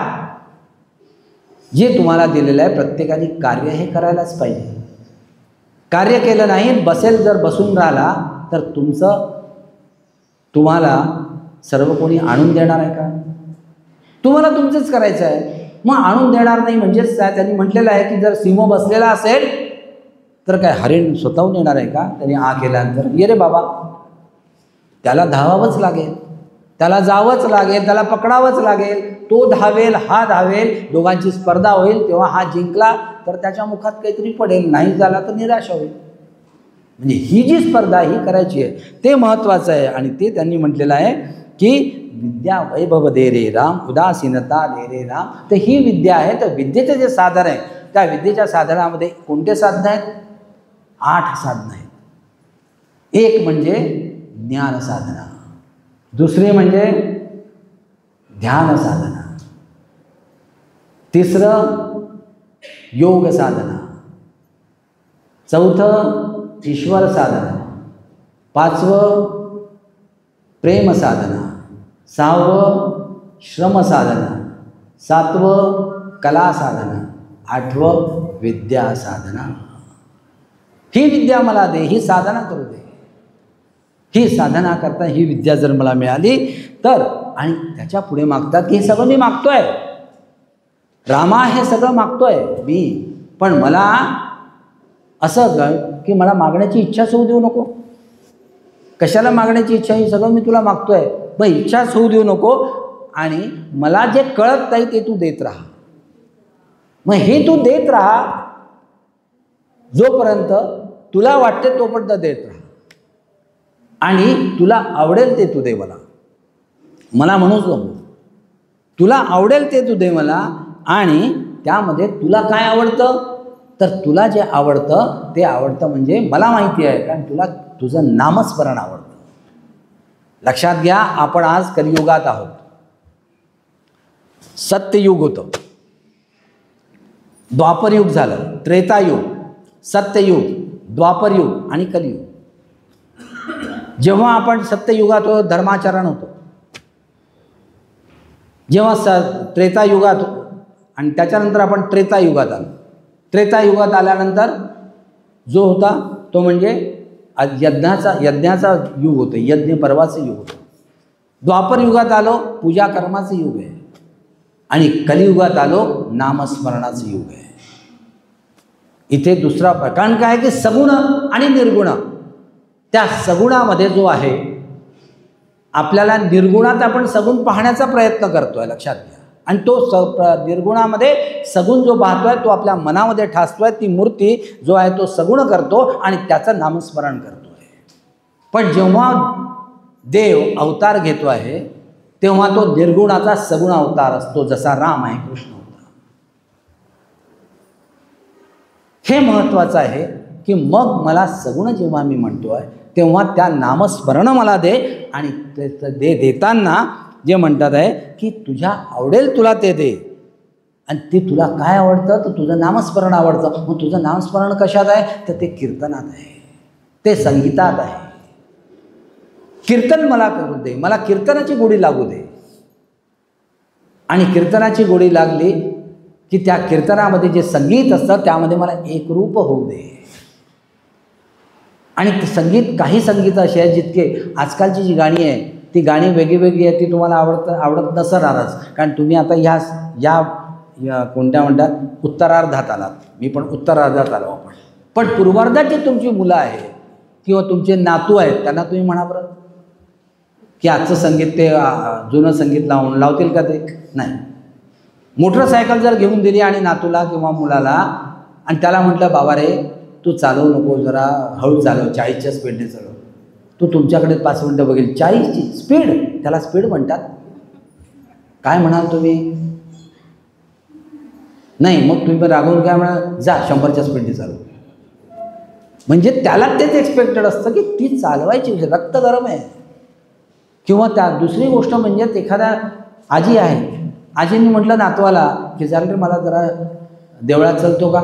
जे तुम्हाला दिलेलं आहे प्रत्येकाने कार्य हे करायलाच पाहिजे. कार्य केलं नाही, जर बसून राहिला तर तुम्हाला सर्व कोणी आणून देणार आहे का? तुम्हाला तुमचंच करायचं आहे. मग आणून देणार नाही म्हणजेच काय? त्यांनी म्हटलेलं आहे की जर सिंह बसलेला असेल तर काय हरिण स्वतःहून येणार आहे का? त्यांनी केल्यानंतर ये रे बाबा, त्याला धावावंच लागेल. त्याला जावंच लागेल, त्याला पकडावंच लागेल. तो धावेल, हा धावेल, दोघांची स्पर्धा होईल. तेव्हा हा जिंकला तर त्याच्या मुखात काहीतरी पडेल, नाही झाला तर निराशा होईल. म्हणजे ही जी स्पर्धा ही करायची आहे ते महत्त्वाचं आहे. आणि ते त्यांनी म्हटलेलं आहे की विद्या वैभव दे रे राम, उदासीनता दे रे राम. तर ही विद्या आहे. तर विद्येचे जे साधन आहे त्या विद्येच्या साधनामध्ये कोणते साधनं आहेत? 8 साधनं आहेत. एक म्हणजे ज्ञान साधना, दुसरी म्हणजे ध्यान साधना, तिसरं योग साधना, चौथं ईश्वर साधना, पाचवं प्रेम साधना, सहावं श्रम साधना, सातवं कला साधना, आठवं विद्या साधना. ही विद्या मला दे, ही साधना करू दे. ही साधना करता ही विद्या जर मला मिळाली तर, आणि त्याच्या पुढे मागतात की हे सगळं मी मागतोय, रामा हे सगळं मागतोय मी, पण मला असं की मला मागण्याची इच्छाच होऊ देऊ नको. कशाला मागण्याची इच्छा? ही सगळं मी तुला मागतोय, मग इच्छाच होऊ देऊ नको. आणि मला जे कळत नाही ते तू देत राहा. मग हे तू देत राहा, जोपर्यंत तुला वाटते तोपर्यंत देत राहा. आणि तुला आवडेल ते तू दे मला, मला म्हणूच नको. तुला आवडेल ते तू दे मला. आणि त्यामध्ये तुला काय आवडतं? तर तुला जे आवडतं ते आवडतं म्हणजे मला माहिती आहे, कारण तुला तुझं नामस्मरण आवडतं. लक्षात घ्या, आपण आज कलियुगात आहोत. सत्ययुग होतं, द्वापरयुग झालं, त्रेतायुग, सत्ययुग, द्वापरयुग आणि कलियुग. जेव्हा आपण सत्ययुगात होतो धर्माचरण होतं, जेव्हा त्रेतायुगात आणि त्याच्यानंतर आपण त्रेतायुगात आलो. त्रेतायुगात आल्यानंतर जो होता तो म्हणजे यज्ञाचा युग होतं, यज्ञ पर्वाचं युग होतं. द्वापर युगात आलो पूजा कर्माचं युग आहे. आणि कलियुगात आलो नामस्मरणाचं युग आहे. इथे दुसरा प्रकार काय की सगुण आणि निर्गुण. त्या सगुणामध्ये जो आहे, आपल्याला निर्गुणात आपण सगुण पाहण्याचा प्रयत्न करतोय, लक्षात घ्या. आणि तो निर्गुणामध्ये सगुण जो पाहतोय तो आपल्या मनामध्ये ठासतोय. ती मूर्ती जो आहे तो सगुण करतो आणि त्याचं नामस्मरण करतोय. पण जेव्हा देव अवतार घेतो आहे तेव्हा तो निर्गुणाचा सगुण अवतार असतो, जसा राम आहे, कृष्ण होता. हे महत्त्वाचं आहे की मग मला सगुण जेव्हा मी म्हणतोय तेव्हा त्या नामस्मरण मला दे. आणि ते देताना जे म्हणतात आहे की तुझ्या आवडेल तुला ते दे. आणि ते तुला काय आवडतं? तर तुझं नामस्मरण आवडतं. मग तुझं नामस्मरण कशात आहे? तर ते कीर्तनात आहे, ते संगीतात आहे. कीर्तन मला करू दे, मला कीर्तनाची गोडी लागू दे. आणि कीर्तनाची गोडी लागली की त्या कीर्तनामध्ये जे संगीत असतं त्यामध्ये मला एकरूप होऊ दे. आणि संगीत, काही संगीत असे आहे जितके आजकालची जी गाणी आहे ती गाणी वेगळी आहे, ती तुम्हाला आवडत नसणारच. कारण तुम्ही आता या कोणत्या म्हणतात उत्तरार्धात आलात, मी पण उत्तरार्धात आलो. पण पूर्वार्धात जी तुमची मुलं आहेत किंवा तुमचे नातू आहेत त्यांना तुम्ही म्हणा बरं की आजचं संगीत ते जुनं संगीत लावतील का? ते नाही. मोटरसायकल जर घेऊन दिली आणि नातूला किंवा मुलाला आणि त्याला म्हटलं बाबा रे तू चालवू नको, जरा हळू चालव, 40च्या स्पीडने चालव. तू तुमच्याकडे 5 मिनटं बघेल 40ची स्पीड, त्याला स्पीड म्हणतात. काय म्हणाल तुम्ही? नाही. मग तुम्ही रागवून काय म्हणाल? जा 100च्या स्पीडने चालव. म्हणजे त्याला तेच एक्सपेक्टेड असतं की ती चालवायची, रक्त गरम आहे. किंवा त्या दुसरी गोष्ट म्हणजे एखादा आजी आहे, आजींनी म्हटलं नातवाला की जरा मला जरा देवळात चलतो का?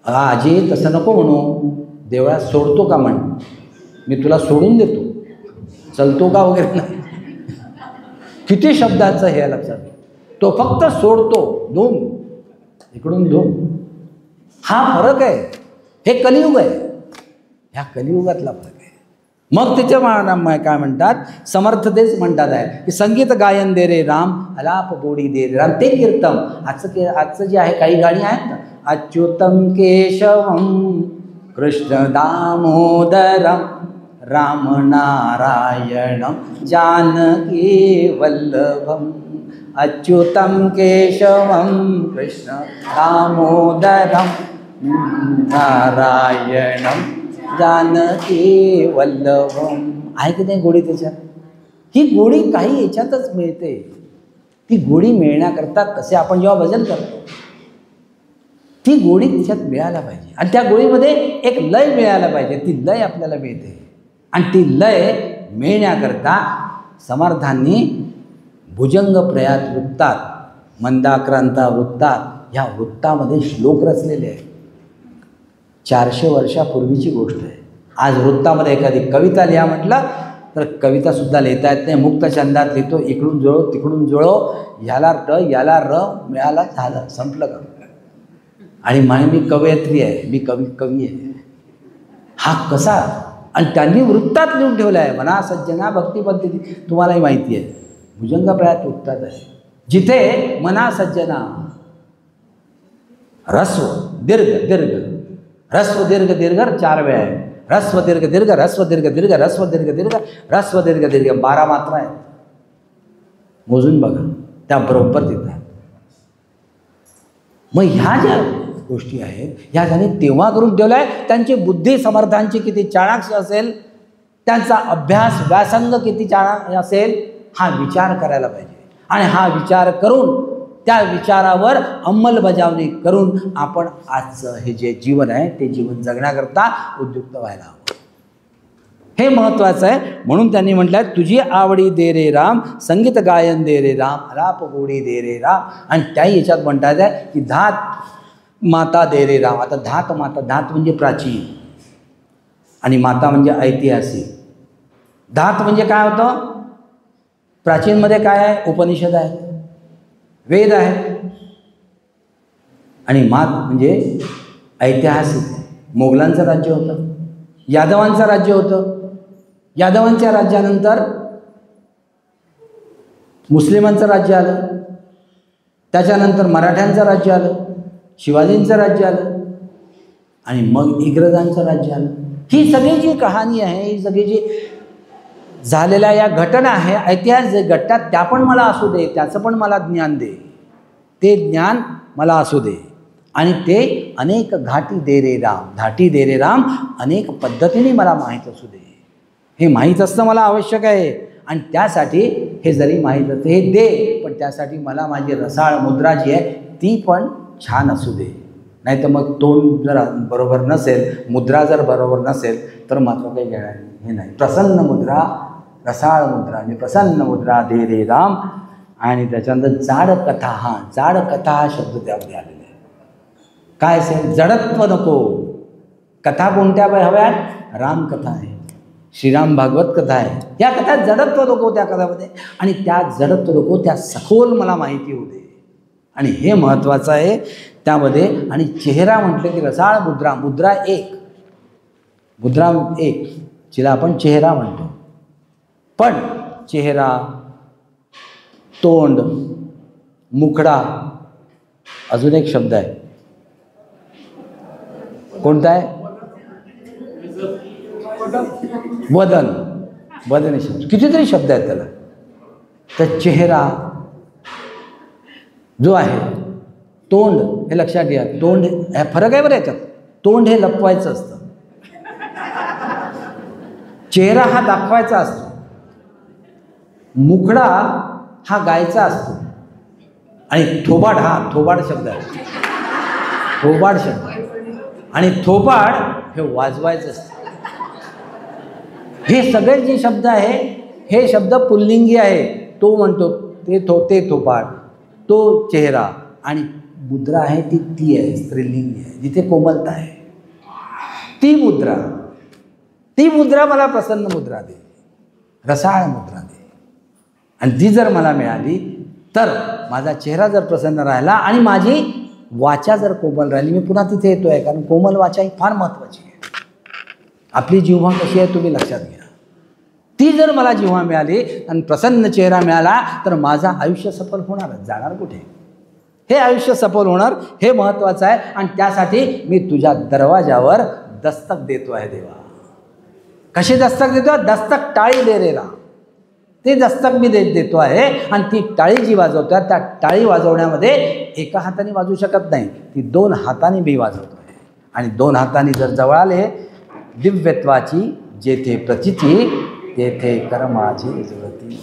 आजी तसं नको म्हणू, देवळात सोडतो का म्हण, मी तुला सोडून देतो, चलतो का वगैरे नाही. किती शब्दांचं हे लक्षात. तो फक्त सोडतो, धूम इकडून धूम. हा फरक आहे. हे कलियुग आहे, ह्या कलियुगातला फरक आहे. मग त्याच्या काय म्हणतात, समर्थ तेच म्हणतात आहे की संगीत गायन दे रे राम, अलाप गोडी दे रे राम. ते कीर्तन आजचं जे आहे, काही गाणी आहेत ना, अच्युतम केशवम कृष्ण दामोदरम राम नारायणं जानकी वल्लभम् अच्युतं केशवं कृष्ण दामोदरं नारायणं जानकी वल्लभम. आहे की नाही गोडी त्याच्यात? ही गोडी काही याच्यातच मिळते. ती गोडी मिळण्याकरता तसे आपण जेव्हा भजन करतो ती गोडी त्याच्यात मिळायला पाहिजे आणि त्या गोडीमध्ये एक लय मिळायला पाहिजे. ती लय आपल्याला मिळते आणि ती लय मिळण्याकरता समर्थांनी भुजंग प्रयात वृत्तात, मंदाक्रांता वृत्तात, ह्या वृत्तामध्ये श्लोक रचलेले आहेत. 400 वर्षापूर्वीची गोष्ट आहे. आज वृत्तामध्ये एखादी कविता लिहा म्हटलं तर कवितासुद्धा लिहिता येत नाही. मुक्त छंदात लिहितो, इकडून जुळव तिकडून जुळव, याला र याला र मिळाला, झालं, संपलं का? आणि मी कवयित्री आहे, मी कवी आहे. हा कसा? आणि त्यांनी वृत्तात लिहून ठेवला आहे. मना सज्जना भक्ती पद्धती तुम्हालाही माहिती आहे. भुजंग प्रयात वृत्तात आहे जिथे मना सज्जना ह्रस्व दीर्घ दीर्घ ह्रस्व दीर्घ दीर्घ 4 वेळा आहे. ह्रस्व दीर्घ दीर्घ ह्रस्व दीर्घ दीर्घ ह्रस्व दीर्घ दीर्घ ह्रस्व दीर्घ दीर्घ 12 मात्रा आहेत. मोजून बघा, त्या बरोबर तिथं. मग ह्या ज्या गोष्टी आहेत ह्या त्यांनी तेव्हा करून ठेवल्या आहे. त्यांची बुद्धी समर्थांची किती चाणाक्ष असेल, त्यांचा अभ्यास व्यासंग किती चाणाक्ष असेल, हा विचार करायला पाहिजे. आणि हा विचार करून त्या विचारावर अंमलबजावणी करून आपण आजचं हे जे जीवन आहे ते जीवन जगण्याकरता उद्युक्त व्हायला हवं. हे महत्त्वाचं आहे. म्हणून त्यांनी म्हटलं आहे, तुझी आवडी दे रे राम, संगीत गायन दे रे राम, अलाप गोडी दे रे राम. आणि त्याही याच्यात म्हणतात आहे की धात माता दे रे राम. आता धात माता, धात म्हणजे प्राचीन आणि माता म्हणजे ऐतिहासिक. धात म्हणजे काय होतं? प्राचीनमध्ये काय आहे? उपनिषद आहे, वेद आहे. आणि मात म्हणजे ऐतिहासिक आहे. मोगलांचं राज्य होतं, यादवांचं राज्य होतं. यादवांच्या राज्यानंतर मुस्लिमांचं राज्य आलं, त्याच्यानंतर मराठ्यांचं राज्य आलं, शिवाजींचं राज्य आलं आणि मग इंग्रजांचं राज्य आलं. ही सगळी जी कहाणी आहे, ही सगळी जी झालेल्या या घटना आहे, ऐतिहासिक जे घटतात त्या पण मला असू दे, त्याचं पण मला ज्ञान दे. ते ज्ञान मला असू दे आणि ते अनेक घाटी दे रे राम, धाटी दे रे राम, अनेक पद्धतीने मला माहीत असू दे. हे माहीत असणं मला आवश्यक आहे आणि त्यासाठी हे जरी माहीत असते हे दे, पण त्यासाठी मला माझी रसाळ मुद्रा जी आहे ती पण छान असू दे. नाही तर मग तोंड जर बरोबर नसेल, मुद्रा जर बरोबर नसेल तर मात्र काही घेणार हे नाही. प्रसन्न मुद्रा, रसाळ मुद्रा म्हणजे प्रसन्न मुद्रा दे रे राम. आणि त्याच्यानंतर जाड कथा, हा जाड कथा हा शब्द त्यामध्ये आलेला आहे. काय असेल? जडत्व नको. कथा कोणत्या हव्यात? रामकथा आहे, श्रीराम भागवत कथा आहे. या कथा जडत्व नको त्या कथामध्ये आणि त्या जडत्व नको, त्या सखोल मला माहिती होते आणि हे महत्त्वाचं आहे त्यामध्ये. आणि चेहरा म्हटलं की रसाळ मुद्रा, मुद्रा एक जिला आपण चेहरा म्हणतो. पण चेहरा, तोंड, मुखडा, अजून एक शब्द आहे. कोणता आहे? वदन. वदन शब्द, कितीतरी शब्द आहेत त्याला. तर चेहरा जो आहे, तोंड हे लक्षात घ्या. तोंड हे फरक आहे बरं याच्यात. तोंड हे लपवायचं असतं, चेहरा हा दाखवायचा असतो, मुखडा हा गायचा असतो आणि थोबाड हा थोबाड शब्द आहे, थोबाड शब्द. आणि थोबाड हे वाजवायचं असतं. हे सगळे जे शब्द आहे हे शब्द पुल्लिंगी आहे. तो म्हणतो ते थोबाड, तो चेहरा. आणि मुद्रा आहे ती आहे, स्त्रीलिंगी आहे, जिथे कोमलता आहे. ती मुद्रा मला प्रसन्न मुद्रा दे, रसाळ मुद्रा दे. आणि ती जर मला मिळाली तर माझा चेहरा जर प्रसन्न राहिला आणि माझी वाचा जर कोमल राहिली. मी पुन्हा तिथे येतो आहे कारण कोमल वाचा ही फार महत्त्वाची आहे. आपली जिव्हा कशी आहे तुम्ही लक्षात घ्या. ती जर मला जिव्हा मिळाली आणि प्रसन्न चेहरा मिळाला तर माझं आयुष्य सफल होणार. जाणार कुठे? हे आयुष्य सफल होणार, हे महत्त्वाचं आहे. आणि त्यासाठी मी तुझ्या दरवाजावर दस्तक देतो आहे देवा. कसे दस्तक देतो? दस्तक टाळी दे रे राम, ते दस्तक मी देतो आहे. आणि ती टाळी जी वाजवतो, त्या टाळी वाजवण्यामध्ये एका हाताने वाजवू शकत नाही, ती 2 हातांनी मी वाजवतो आहे. आणि 2 हातांनी जर जवळ आले, दिव्यत्वाची जेथे प्रचिती तेथे कर माझी जुळती.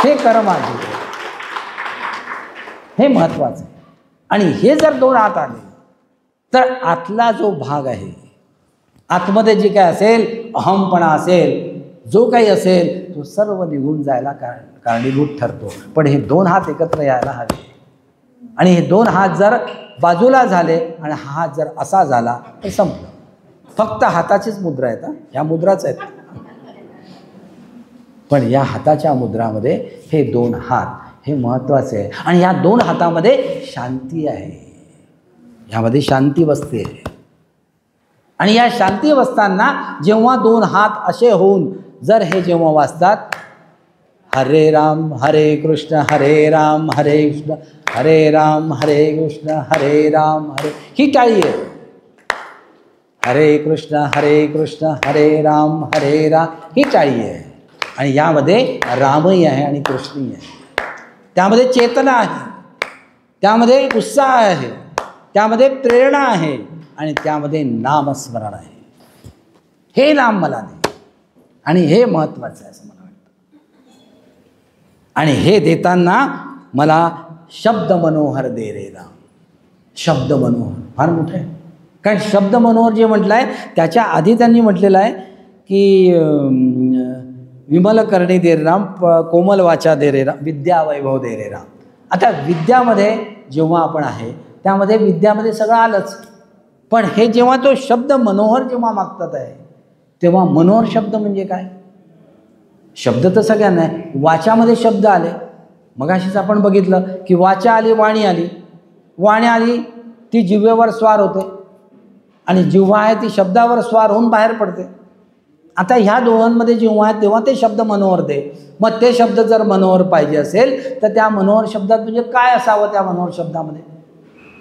हे कर माझी, हे महत्वाचं आहे. आणि हे जर 2 हात आले तर आतला जो भाग आहे, आतमध्ये जे काय असेल, अहमपणा असेल, जो काही असेल, तो सर्व निघून जायला कारणीभूत ठरतो. पण हे 2 हात एकत्र यायला हवे. आणि हे 2 हात जर बाजूला झाले आणि हा हात जर असा झाला तर संपलं. फक्त हाताचीच मुद्रा आहेत, ह्या मुद्राच आहेत. पण या हाताच्या मुद्रामध्ये हे 2 हात हे महत्त्वाचे आहे. आणि या 2 हातामध्ये शांती आहे, यामध्ये शांती बसते. आणि या शांती बसताना जेव्हा 2 हात असे होऊन जर हे जेव्हा वाजतात, हरे राम हरे कृष्ण हरे राम हरे कृष्ण हरे राम हरे कृष्ण हरे राम हरे, ही टाळी आहे. हरे कृष्ण हरे राम ही टाळी आहे. आणि यामध्ये रामही आहे आणि कृष्णही आहे. त्यामध्ये चेतना आहे, त्यामध्ये उत्साह आहे, त्यामध्ये प्रेरणा आहे आणि त्यामध्ये नामस्मरण आहे. हे नाम मला दे. आणि हे महत्त्वाचं आहे असं मला वाटतं. आणि हे देताना मला शब्द मनोहर दे रे राम. शब्द मनोहर फार मोठं आहे. कारण शब्द मनोहर जे म्हटलं आहे त्याच्या आधी त्यांनी म्हटलेलं आहे की विमल करणी दे रे राम, कोमल वाचा दे रे राम, विद्या वैभव दे रे राम. आता विद्यामध्ये जेव्हा आपण आहे त्यामध्ये विद्यामध्ये सगळं आलंच. पण हे जेव्हा तो शब्द मनोहर जेव्हा मागतात आहे तेव्हा मनोहर शब्द म्हणजे काय? शब्द तर सगळ्यांना आहे. वाचामध्ये शब्द आले, मगाशीच आपण बघितलं की वाचा आली, वाणी आली. वाणी आली ती जिव्हेवर स्वार होते आणि जिव्हा आहे ती शब्दावर स्वार होऊन बाहेर पडते. आता ह्या दोघांमध्ये जेव्हा आहे तेव्हा ते शब्द मनोहर दे. मग ते शब्द जर मनोहर पाहिजे असेल तर त्या मनोहर शब्दात म्हणजे काय असावं? त्या मनोहर शब्दामध्ये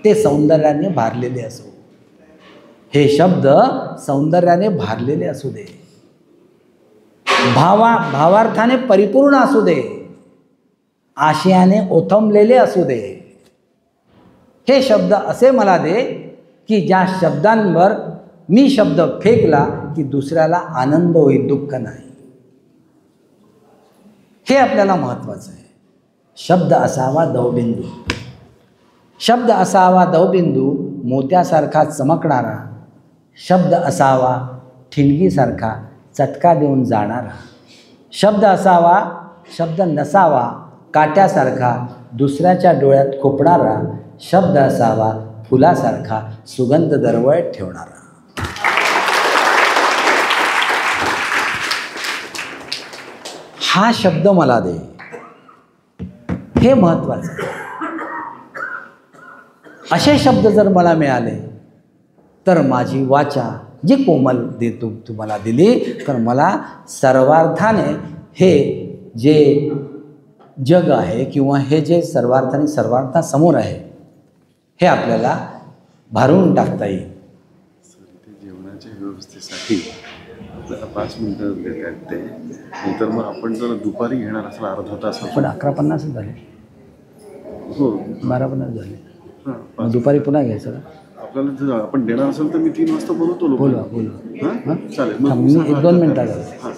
ते सौंदर्याने भारलेले असो. हे शब्द सौंदर्याने भारलेले असू दे, भावार्थाने परिपूर्ण असू दे, आशयाने ओथंबलेले असू दे. हे शब्द असे मला दे की ज्या शब्दांवर मी शब्द फेकला की दुसऱ्याला आनंद होईल, दुःख नाही. हे आपल्याला महत्त्वाचं आहे. शब्द असावा दवबिंदू, शब्द असावा दवबिंदू, मोत्यासारखा चमकणारा. शब्द असावा ठिणगीसारखा चटका देऊन जाणारा. शब्द असावा, शब्द नसावा काट्यासारखा दुसऱ्याच्या डोळ्यात खोपणारा. शब्द असावा फुलासारखा सुगंध दरवळत ठेवणारा. हा शब्द मला दे, हे महत्त्वाचं आहे. असे शब्द जर मला मिळाले तर माझी वाचा जी कोमल देतो तुम्हाला दिली तर मला सर्वार्थाने हे जे जग आहे किंवा हे जे सर्वार्थासमोर आहे हे आपल्याला भारून टाकता येईल. जेवणाच्या व्यवस्थेसाठी आपल्याला 5 मिनिटं देतात ते, नंतर मग आपण जर दुपारी घेणार असेल अर्धा तास. पण 11:50 झाले, हो 12:50 झाले. मग दुपारी पुन्हा घ्यायचं का? आपल्याला जर आपण देणार असेल तर मी 3 वाजता बोलवतो. बोलवा चालेल. मी 1-2 मिनिटात झालं.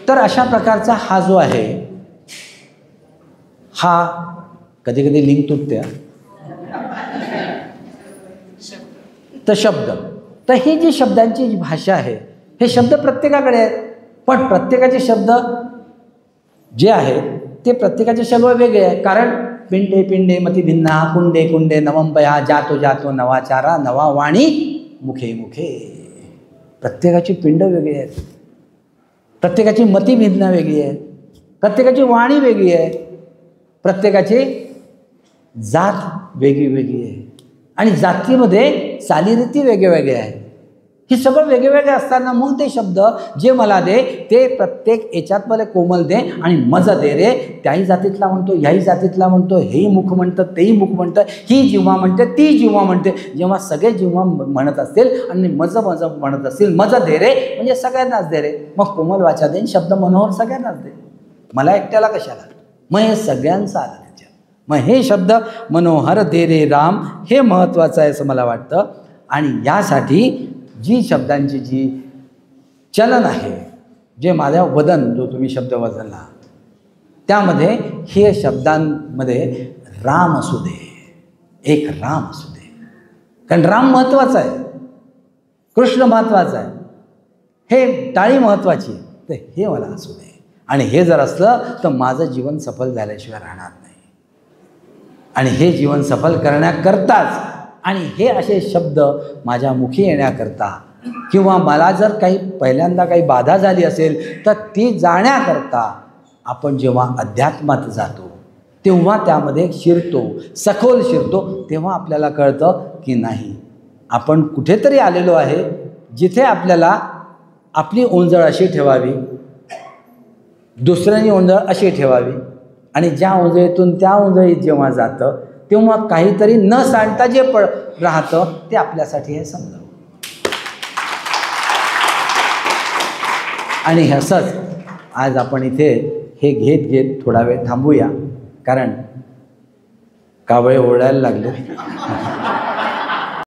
तर अशा प्रकारचा हा जो आहे हा कधी कधी लिंक तुटते. तर शब्द, तर ही जी शब्दांची भाषा आहे हे शब्द प्रत्येकाकडे आहेत. पण प्रत्येकाचे शब्द जे आहेत ते प्रत्येकाचे शब्द वेगळे आहेत. कारण पिंडे पिंडे मती भिन्ना, कुंडे कुंडे नवंपया, जातो जातो नवाचारा, नवा वाणी मुखे मुखे. प्रत्येकाची पिंड वेगळी आहेत, प्रत्येकाची मती भिन्न वेगळी आहे, प्रत्येकाची वाणी वेगळी आहे, प्रत्येकाची जात वेगळी वेगळी आहे आणि जातीमध्ये चालीरीती वेगळे वेगळे आहेत. हे सगळं वेगवेगळे असताना मग ते शब्द जे मला दे ते प्रत्येक याच्यात मला कोमल दे आणि मज दे रे. त्याही जातीतला म्हणतो, ह्याही जातीतला म्हणतो, हेही मुख म्हणतं, तेही मुख म्हणतं, ही जिव्हा म्हणते, ती जिव्हा म्हणते. जेव्हा सगळे जिव्हा म्हणत असतील आणि मज मज म्हणत असतील, मज दे रे म्हणजे सगळ्यांनाच दे रे. मग कोमल वाचा देईन, शब्द मनोहर सगळ्यांनाच दे, मला एकट्याला कशाला. मग हे सगळ्यांचं आलं त्याच्यात. मग हे शब्द मनोहर दे रे राम हे महत्त्वाचं आहे असं मला वाटतं. आणि यासाठी जी शब्दांची जी चलन आहे, जे माझ्या वदन जो तुम्ही शब्द वदनला त्यामध्ये हे शब्दांमध्ये राम असू दे, एक राम असू दे. कारण राम महत्त्वाचा आहे, कृष्ण महत्त्वाचा आहे, हे टाळी महत्त्वाची आहे, तर हे मला असू दे. आणि हे जर असलं तर माझं जीवन सफल झाल्याशिवाय राहणार नाही. आणि हे जीवन सफल करण्याकरताच आणि हे असे शब्द माझ्या मुखी येण्याकरता किंवा मला जर काही पहिल्यांदा काही बाधा झाली असेल तर ती जाण्याकरता आपण जेव्हा अध्यात्मात जातो तेव्हा त्यामध्ये शिरतो, सखोल शिरतो, तेव्हा आपल्याला कळतं की नाही आपण कुठेतरी आलेलो आहे जिथे आपल्याला आपली ओंजळ अशी ठेवावी, दुसऱ्यानी ओंजळ अशी ठेवावी आणि ज्या ओंजळीतून त्या ओंजळीत जेव्हा जातं तेव्हा काहीतरी न सांडता जे राहतं ते आपल्यासाठी हे समजावं. आणि असंच आज आपण इथे हे घेत घेत थोडा वेळ थांबूया, कारण कावळे ओरडायला लागले.